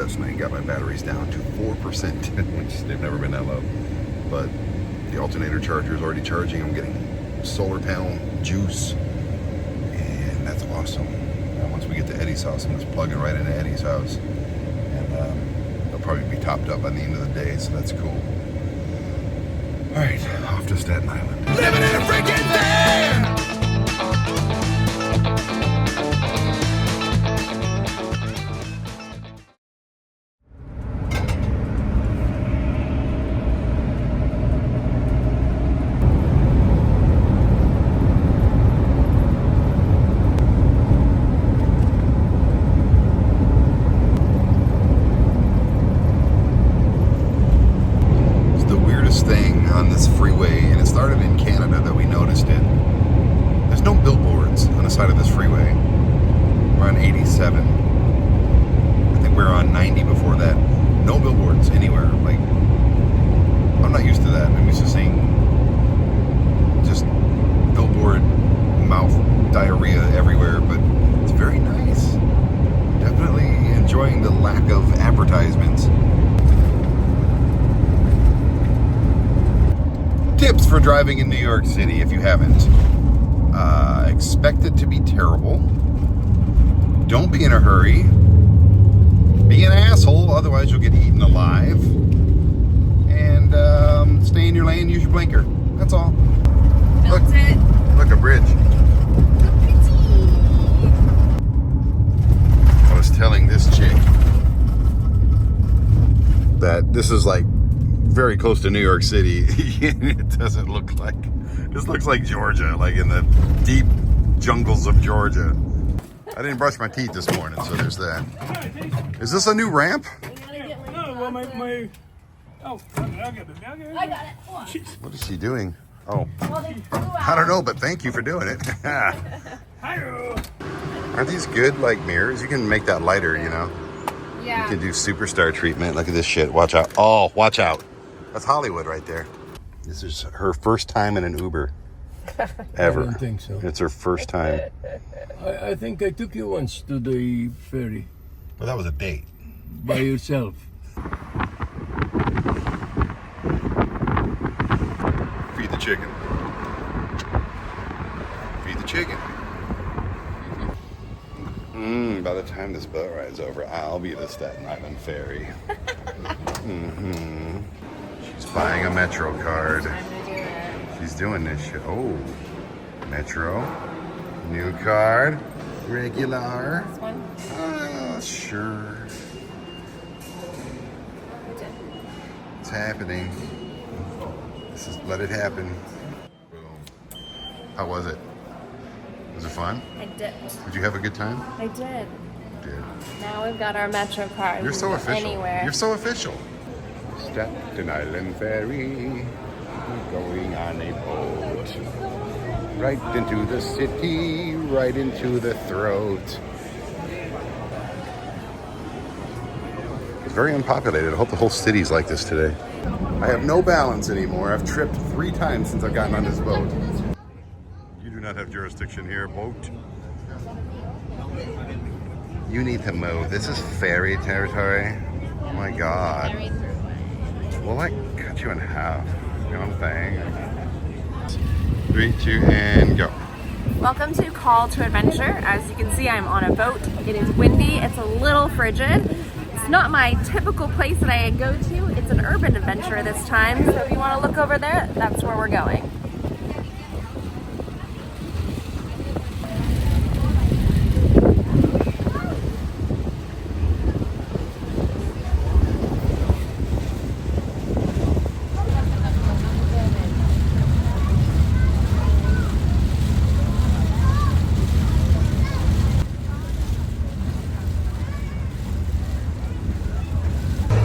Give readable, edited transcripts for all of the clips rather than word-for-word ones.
last night, got my batteries down to 4%, which they've never been that low. But the alternator charger is already charging. I'm getting solar panel juice, and that's awesome. Once we get to Eddie's house, I'm just plugging right into Eddie's house, and they'll probably be topped up by the end of the day, so that's cool. All right, off to Staten Island. Living in a freaking van! Thing on this freeway, and it started in Canada that we noticed it. There's no billboards on the side of this freeway. We're on 87. I think we were on 90 before that. No billboards anywhere. Like, I'm not used to that. I'm used to seeing just billboard mouth diarrhea everywhere, but it's very nice. Definitely enjoying the lack of advertisements. Tips for driving in New York City if you haven't. Expect it to be terrible. Don't be in a hurry. Be an asshole, otherwise you'll get eaten alive. And stay in your lane, use your blinker. That's all. Look, look, a bridge. I was telling this chick that this is like very close to New York City. It doesn't look like, this looks like Georgia, like in the deep jungles of Georgia. I didn't brush my teeth this morning, so there's that. Is this a new ramp? No, well, my oh, I'll get it. I got it. What is she doing? Oh, I don't know, but thank you for doing it. Aren't these good, like, mirrors? You can make that lighter, you know? Yeah. You can do superstar treatment. Look at this shit. Watch out. Oh, watch out. That's Hollywood right there. This is her first time in an Uber. Ever. I don't think so. It's her first time. I think I took you once to the ferry. Well, that was a date. By yourself. Feed the chicken. Feed the chicken. By the time this boat ride's over, I'll be the Staten Island ferry. She's buying a Metro card. She's doing this shit. Oh, Metro. New card. Regular. This one? Sure. It's happening. This is, let it happen. Boom. How was it? Was it fun? I dipped. Did you have a good time? I did. You did. Now we've got our Metro card. You're so official. Anywhere. You're so official. Staten Island ferry, going on a boat. Right into the city, right into the throat. It's very unpopulated. I hope the whole city's like this today. I have no balance anymore. I've tripped 3 times since I've gotten on this boat. You do not have jurisdiction here, boat. You need to move. This is ferry territory. Oh my God. Will I cut you in half? You know what I'm saying? 3, 2, and go. Welcome to Call to Adventure. As you can see, I'm on a boat. It is windy. It's a little frigid. It's not my typical place that I go to. It's an urban adventure this time. So if you want to look over there, that's where we're going.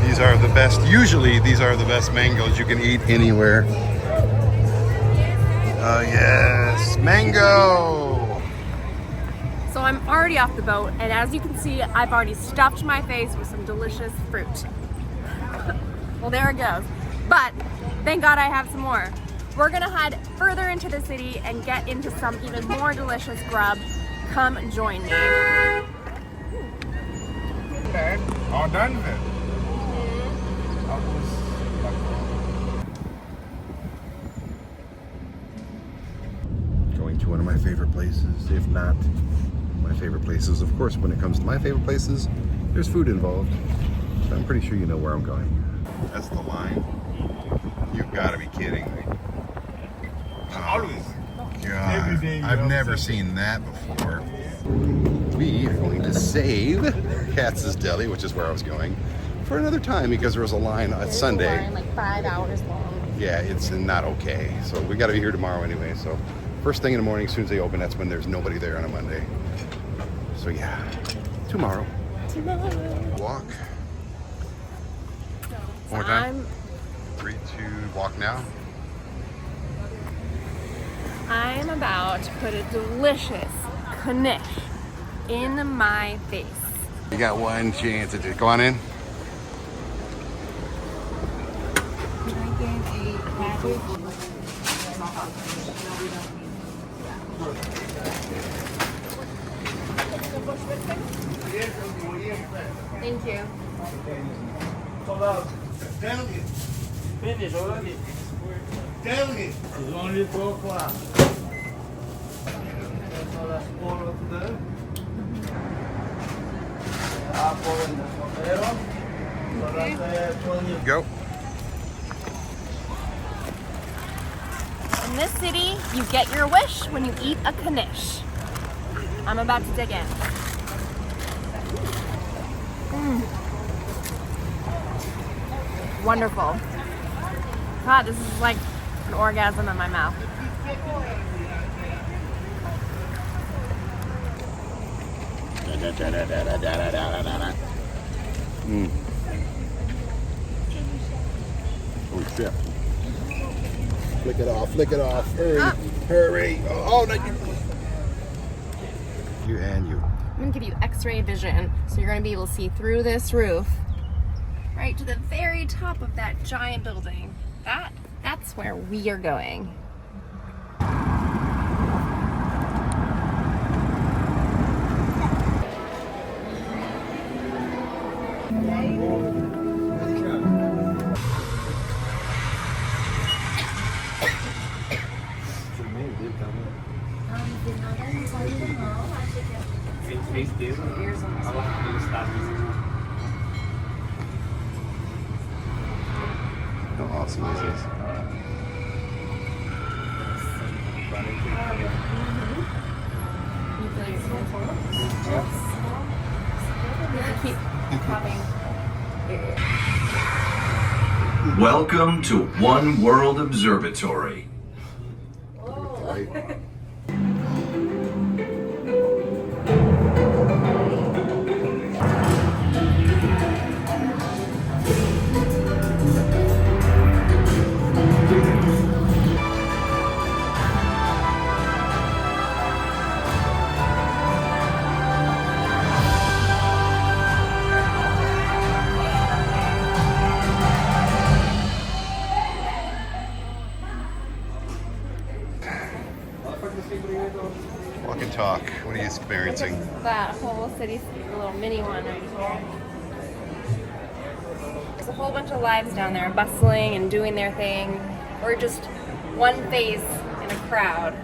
These are the best, usually these are the best mangoes you can eat anywhere. Oh yes, mango! So I'm already off the boat, and as you can see, I've already stuffed my face with some delicious fruit. Well, there it goes. But thank God I have some more. We're gonna head further into the city and get into some even more delicious grub. Come join me. Bird. All done with it. Going to one of my favorite places, if not my favorite places. Of course, when it comes to my favorite places, there's food involved. So I'm pretty sure you know where I'm going. That's the line. You've got to be kidding me. Always. God, Every day you I've have never something. seen that before. We are going to save Katz's Deli, which is where I was going, for another time because there was a line on Sunday. Line, like 5 hours long. Yeah, it's not okay. So we got to be here tomorrow anyway. So first thing in the morning, as soon as they open, that's when there's nobody there on a Monday. So yeah, tomorrow. Walk. One more time. 3, 2, walk now. I'm about to put a delicious knish in my face. You got one chance to go on in. Can I get a package? Thank you. Finish already. It's only 4 o'clock. Go. In this city, you get your wish when you eat a knish. I'm about to dig in. Wonderful. God, this is like an orgasm in my mouth. Oh shit. Flick it off, flick it off. Hurry, hurry. Oh, no. You and you. I'm gonna give you x-ray vision, so you're gonna be able to see through this roof right to the very top of that giant building. That's where we are going. How awesome is this? Keep popping. Welcome to One World Observatory. Right. Walk and talk. What are you experiencing? That whole city, the little mini one right here. There's a whole bunch of lives down there, bustling and doing their thing. Or just one face in a crowd.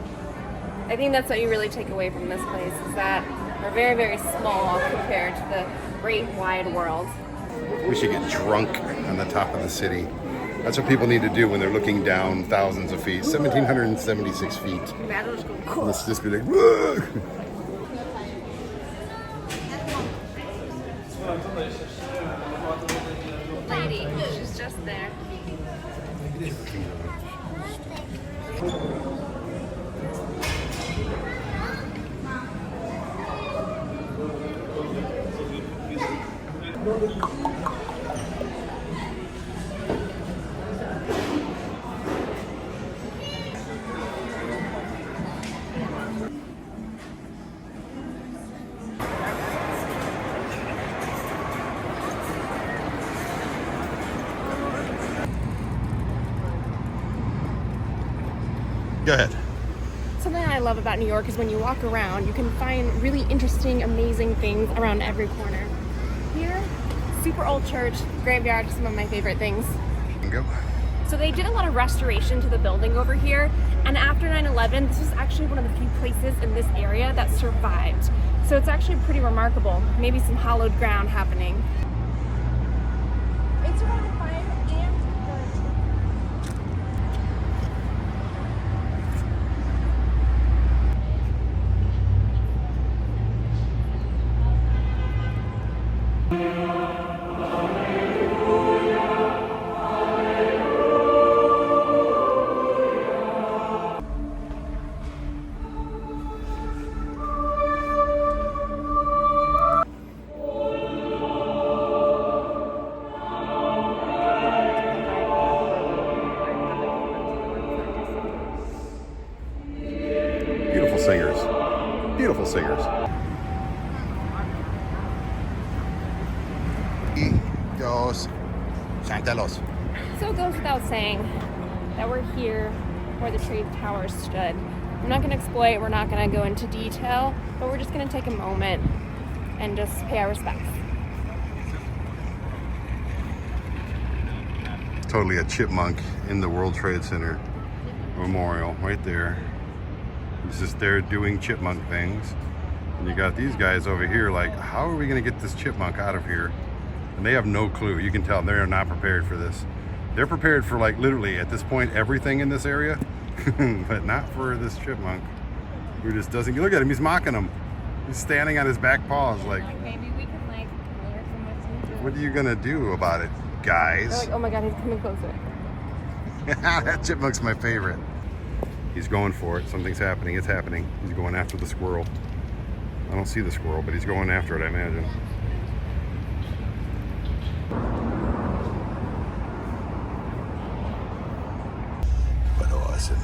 I think that's what you really take away from this place, is that we're very, very small compared to the great wide world. We should get drunk on the top of the city. That's what people need to do when they're looking down thousands of feet. 1,776 feet. Imagine just going, cool. Let's just be like, whoa! Lady, she's just there. Go ahead. Something I love about New York is when you walk around, you can find really interesting, amazing things around every corner. Here, super old church, graveyard, some of my favorite things. Go. So they did a lot of restoration to the building over here, and after 9/11, this was actually one of the few places in this area that survived. So it's actually pretty remarkable. Maybe some hallowed ground happening. It's around 5 and Beautiful singers. Beautiful singers. Dos Chantalos. So it goes without saying that we're here where the trade towers stood. I'm not going to exploit, we're not going to go into detail, but we're just going to take a moment and just pay our respects. Totally a chipmunk in the World Trade Center Memorial right there. He's just there doing chipmunk things. And you got these guys over here like, how are we going to get this chipmunk out of here? And they have no clue. You can tell they're not prepared for this. They're prepared for like literally at this point everything in this area, but not for this chipmunk who just doesn't. Look at him, he's mocking him. He's standing on his back paws like, Maybe we can like learn from what's into what are you going to do about it, guys? They're like, oh my god, he's coming closer. That chipmunk's my favorite. He's going for it. Something's happening. It's happening. He's going after the squirrel. I don't see the squirrel, but he's going after it, I imagine. But awesome.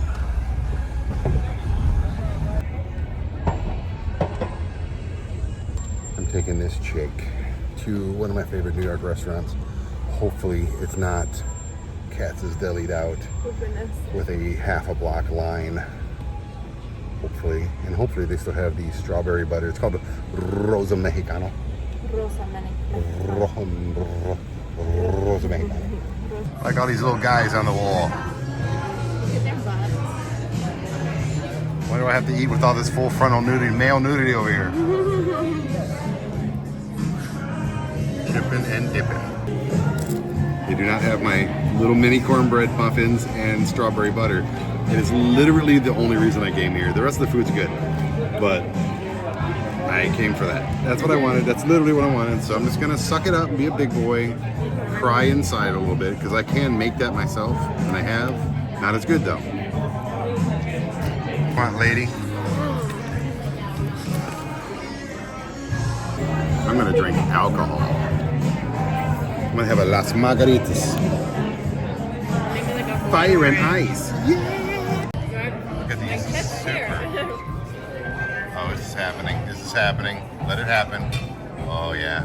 I'm taking this chick to one of my favorite New York restaurants. Hopefully it's not Katz's Deli'd out Oh goodness. with a half a block line. Hopefully. And hopefully they still have the strawberry butter. It's called Rosa Mexicano. Rosa Rosa Mexicano. Like all these little guys on the wall. Why do I have to eat with all this full frontal nudity, male nudity over here? Chipping and dipping. They do not have my little mini cornbread muffins and strawberry butter. It is literally the only reason I came here. The rest of the food's good, but I came for that. That's what I wanted. That's literally what I wanted. So I'm just gonna suck it up and be a big boy, cry inside a little bit, because I can make that myself, and I have. Not as good though. Come on, lady. I'm gonna drink alcohol. I'm gonna have a Las Margaritas. Fire and ice. Yeah. Look at these. Super. Oh, this is happening. This is happening. Let it happen. Oh yeah.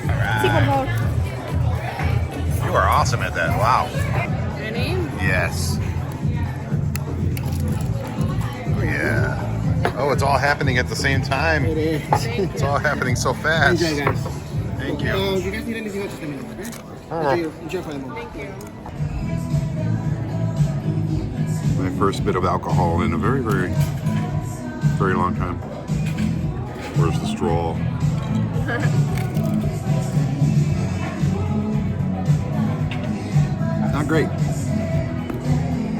All right. You are awesome at that. Wow. Ready? Yes. Oh yeah. Oh, it's all happening at the same time. It is. It's all happening so fast. Enjoy, guys. Thank you. You guys need anything else, just let me know, okay? Enjoy for the moment. Thank you. My first bit of alcohol in a very, very, very long time. Where's the straw? Not great.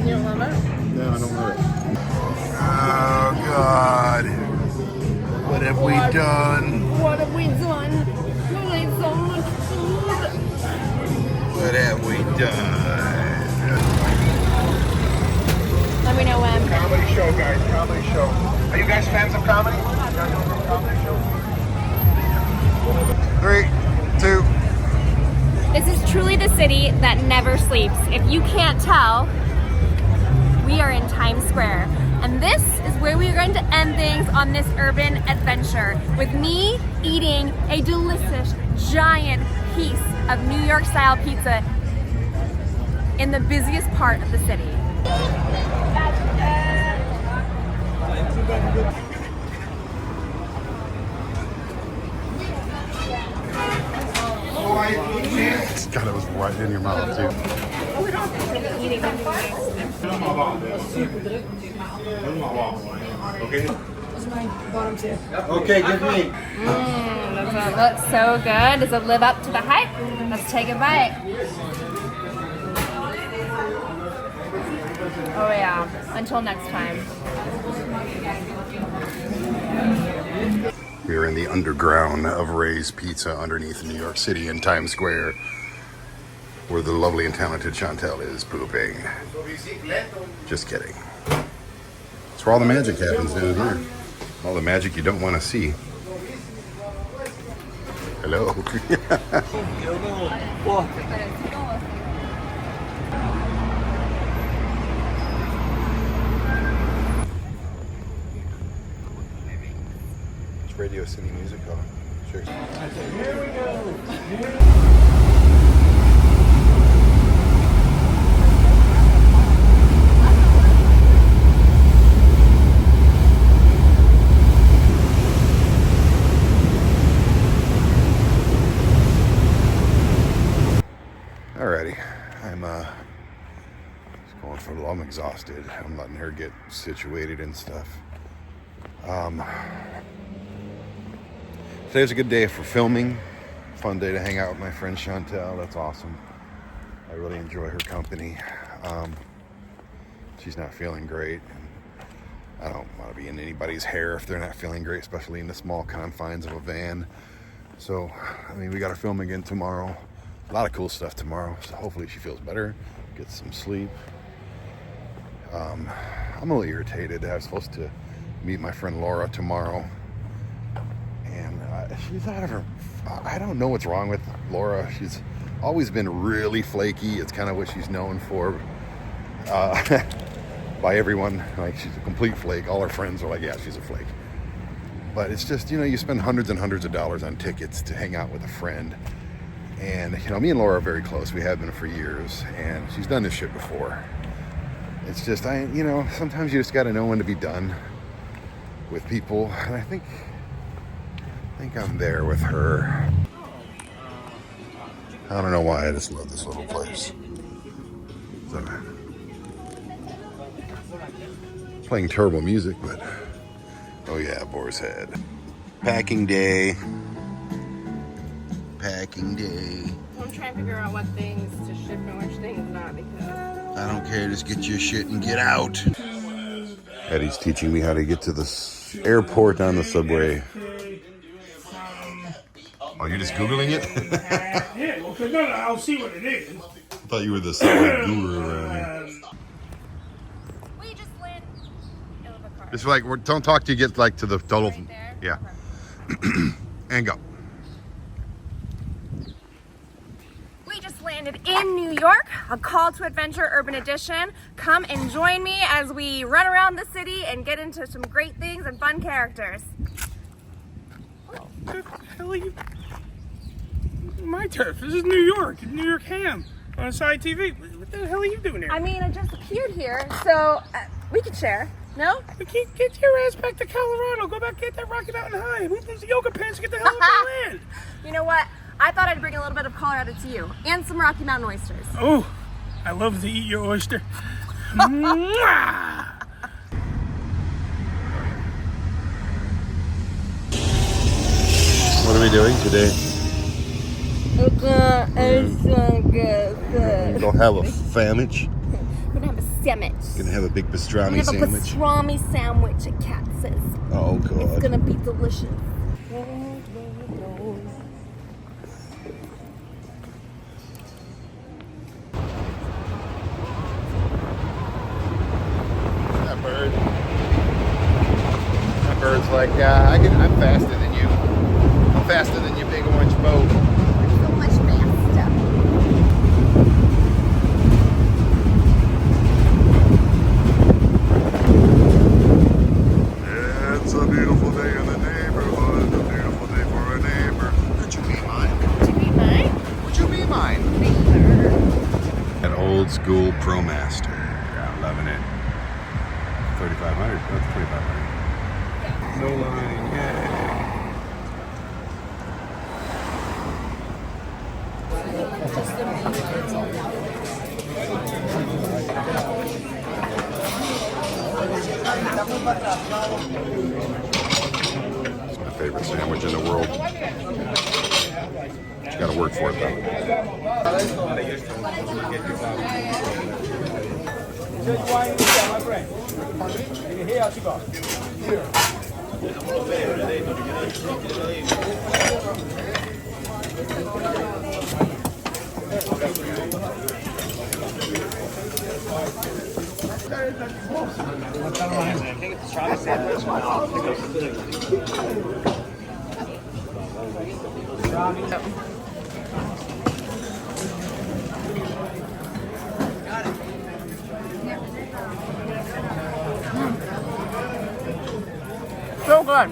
You don't love it? No, I don't love it. Oh God. What have we done? What have we done? We ate so much food. What have we done? Let me know when. Comedy show, guys. Comedy show. Are you guys fans of comedy? Comedy show. 3, 2. This is truly the city that never sleeps. If you can't tell, we are in Times Square. And this is where we are going to end things on this urban adventure with me eating a delicious, giant piece of New York style pizza in the busiest part of the city. God, it was right in your mouth too. Okay, give me. Does it look so good? Does it live up to the hype? Let's take a bite. Oh yeah, until next time. We are in the underground of Ray's Pizza underneath New York City in Times Square, where the lovely and talented Chantal is pooping. Just kidding. It's where all the magic happens down here. All the magic you don't want to see. Hello. It's Radio City Music Hall. Cheers. Here we go. Alrighty, I'm just going for a little. I'm exhausted. I'm letting her get situated and stuff. Today's a good day for filming. Fun day to hang out with my friend Chantal. That's awesome. I really enjoy her company. She's not feeling great. I don't want to be in anybody's hair if they're not feeling great, especially in the small confines of a van. So, I mean, we got to film again tomorrow. A lot of cool stuff tomorrow, so hopefully she feels better, gets some sleep. I'm a little irritated. I was supposed to meet my friend Laura tomorrow, and she's out of her. I don't know what's wrong with Laura. She's always been really flaky. It's kind of what she's known for by everyone. Like, she's a complete flake. All her friends are like, yeah, she's a flake. But it's just, you know, you spend hundreds and hundreds of dollars on tickets to hang out with a friend. And, you know, me and Laura are very close. We have been for years, and she's done this shit before. It's just, you know, sometimes you just got to know when to be done with people. And I think I'm there with her. I don't know why, I just love this little place. So, playing terrible music, but, oh yeah, Boar's Head. Packing day. Packing day. I'm trying to figure out what things to ship and which things not, because I don't care, just get your shit and get out. Eddie's teaching me how to get to the airport on the subway. Oh, you're just Googling it? Yeah, well, no, I'll see what it is. I thought you were the subway guru around here. we just landed. It's like, don't talk till you get like to the total. Right there? Yeah. Okay. And go. We just landed in New York, a call to adventure urban edition. Come and join me as we run around the city and get into some great things and fun characters. What the hell are you? My turf. This is New York. New York Ham on ASY TV. What the hell are you doing here? I mean, I just appeared here, so we could share. No? Get your ass back to Colorado. Go back, get that Rocky Mountain High. Move those yoga pants. Get the hell off my land. You know what? I thought I'd bring a little bit of Colorado to you and some Rocky Mountain oysters. Oh, I love to eat your oyster. Mwah! What are we doing today? It's so good. We'll have a sandwich. We're gonna have a sandwich. Gonna have a big We're pastrami gonna have sandwich. a pastrami sandwich at Katz's. Oh It's god. gonna be delicious. That bird. That bird's like, I'm faster than you. I'm faster than your big orange boat. So much faster. Yeah, it's a beautiful day in the neighborhood. A beautiful day for a neighbor. Could you be mine? Would you be mine? Would you be mine? Neighbor. An old school ProMaster. Yeah, I'm loving it. 3,500. That's 2,500. No line. Yeah. It's my favorite sandwich in the world. You gotta work for it though. So good.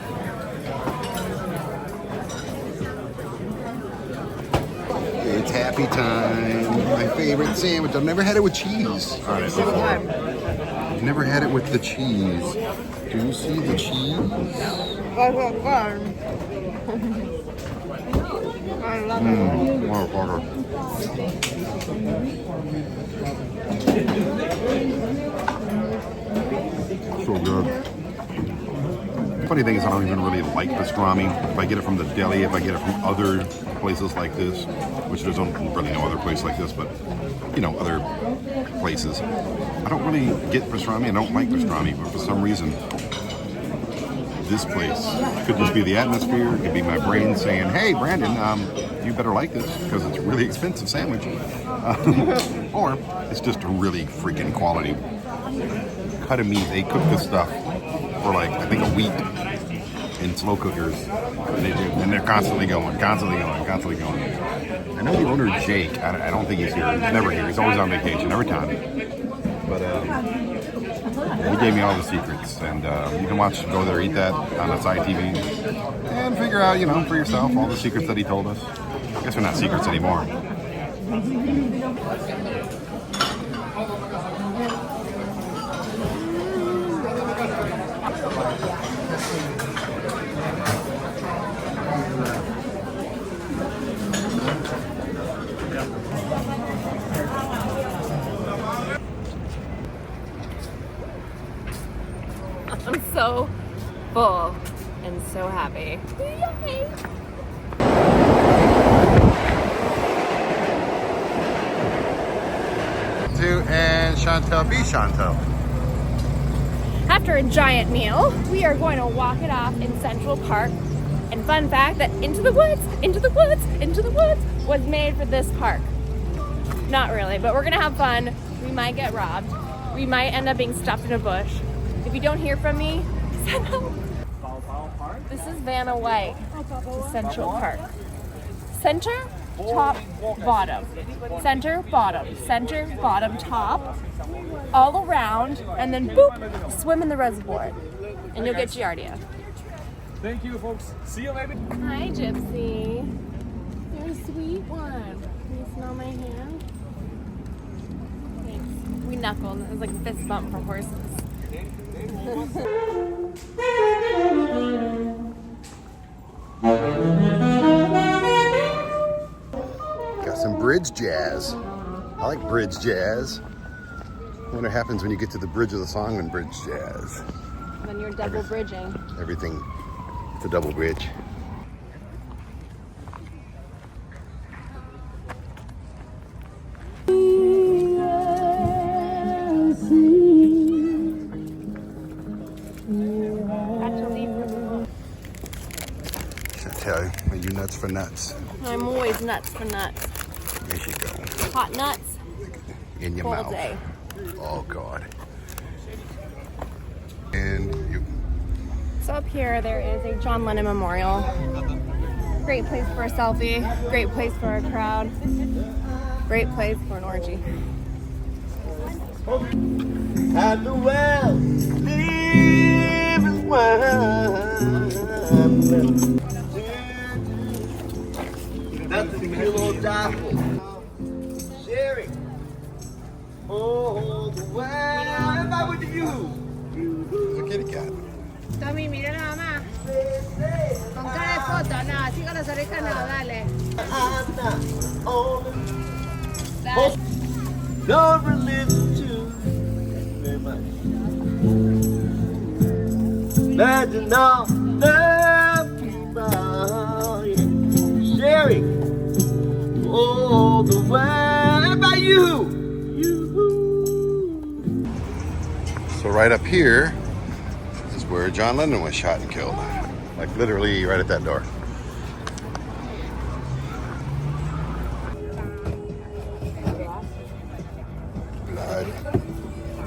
It's happy time. My favorite sandwich. I've never had it with cheese on it before. I've never had it with the cheese. Do you see the cheese? I love Motherfucker. So good. Funny thing is, I don't even really like pastrami. If I get it from the deli, if I get it from other places like this, which there's really no other place like this, but you know, other places, I don't really get pastrami. I don't like pastrami, but for some reason, this place could just be the atmosphere. It could be my brain saying, "Hey, Brandon, you better like this because it's a really expensive sandwich," or it's just a really freaking quality cut of meat. They cook this stuff for like I think a week in slow cookers, and they're constantly going. I know the owner Jake. I don't think he's here. He's never here. He's always on vacation every time. But he gave me all the secrets, and you can go there, eat that on ASY TV, and figure out, for yourself all the secrets that he told us. I guess they're not secrets anymore. I'm so full and so happy. Yay! And Chantal, be Chantal. After a giant meal, we are going to walk it off in Central Park. And fun fact that Into the Woods was made for this park. Not really, but we're gonna have fun. We might get robbed. We might end up being stuffed in a bush. If you don't hear from me, send help. This is VANLIFE to Central Park. Center, top, bottom. Center, bottom, top. All around, and then boop, swim in the reservoir. And you'll get Giardia. Thank you, folks. See you later. Hi, Gypsy. You're a sweet one. Can you smell my hand? Thanks. We knuckled. It was like a fist bump for horses. Got some bridge jazz. I like bridge jazz. I wonder what happens when you get to the bridge of the song in bridge jazz. Then you're double bridging. Everything, it's a double bridge. Chantal, are you nuts for nuts? I'm always nuts for nuts. There you go. Hot nuts. In your All mouth. day. Oh God. And you. So up here, there is a John Lennon Memorial. Great place for a selfie. Great place for a crowd. Great place for an orgy. And the well live as one. That's the kilo die for. Sharing. Oh, the well. Everybody with you. There's a kitty cat. Tommy, mira nada más. Con cara de foto, no, así con las orejas no, dale. Don't listen to very much. Imagine all the people, yeah, sharing all the way. How about you? So right up here, this is where John Lennon was shot and killed. Like literally right at that door. Blood.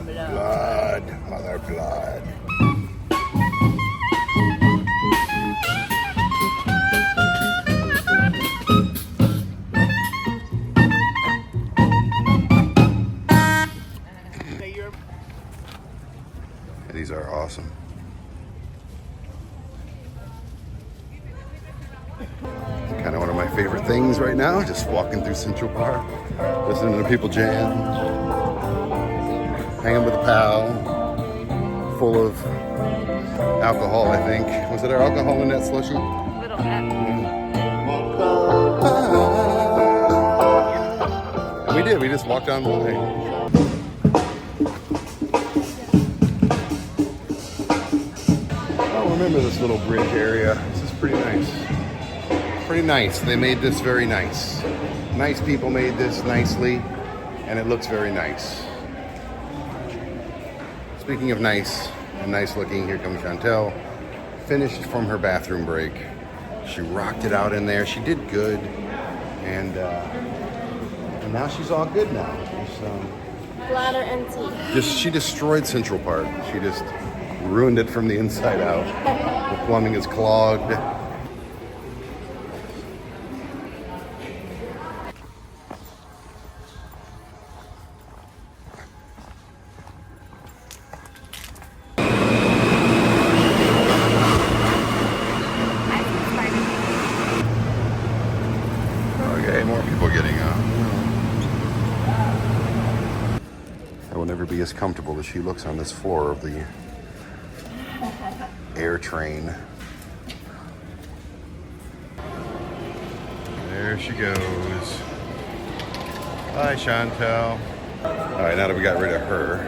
Blood. Mother blood. These are awesome. It's kind of one of my favorite things right now, just walking through Central Park, listening to people jam, hanging with a pal, full of alcohol, I think. Was there alcohol in that slushie? A little bit. We did, we just walked down the way. I remember this little bridge area. This is pretty nice. Pretty nice. They made this very nice. Nice people made this nicely, and it looks very nice. Speaking of nice and nice looking, here comes Chantal. Finished from her bathroom break. She rocked it out in there. She did good, and now she's all good now. She's, Bladder empty. she destroyed Central Park. She just ruined it from the inside out. The plumbing is clogged. Okay, more people getting up. I will never be as comfortable as she looks on this floor of the air train. There she goes. Hi, Chantal. All right, now that we got rid of her,